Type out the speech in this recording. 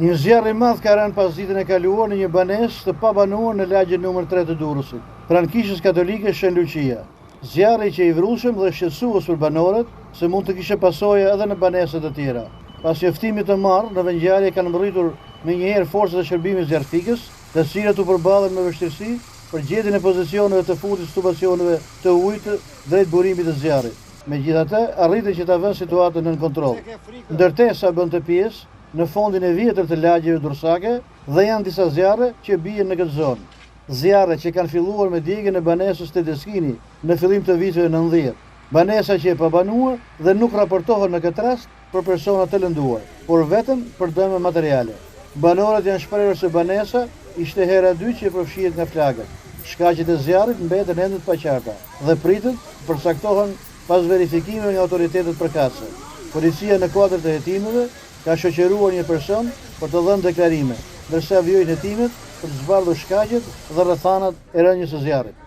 Një zjarr I madh ka rënë pas ditën e kaluar në një banesë të pabanuar në lagjen nr. 3 të Durrësit, pranë kishës katolike Shën Lucia. Zjarri që I vrushëm dhe shqetësues për banorët se mund të kishte pasojë edhe në banesë të tjera. Pas njoftimit të marrë, në vendngjarje kanë mbërritur menjëherë forcat e shërbimit zjarrfikës, të cilat u përballen me vështirësi për gjetjen e pozicioneve të fundit stubacioneve të ujit drejt burimit të zjarrit. Megjithatë, arritën që ta vënë situatën nën kontroll. Ndërtesa bën të pjesë në fondin e vjetër të lagjeve dursake dhe janë disa zjarre që bien në këtë zonë. Zjarre që kanë filluar me djegjen e banesës Tedeskini në fillim të viteve 90. Banesa që e pabanuar dhe nuk raportohet në këtë rast për persona të lënduar, por vetëm për dëme materiale. Banorët janë shprehur se banesa ishte hera e dytë që përfshihet nga flagët. Shkaqet e zjarrit mbeten ende të paqarta dhe pritet të përcaktohen pas verifikimeve nga autoritetet përkatëse. Policia në kuadër të hetimeve ka shoqëruar një person për të dhënë deklarime, ndërsa vijojnë hetimet për të zbardhur shkaqet dhe rrethanat e rënjes së zjarrit.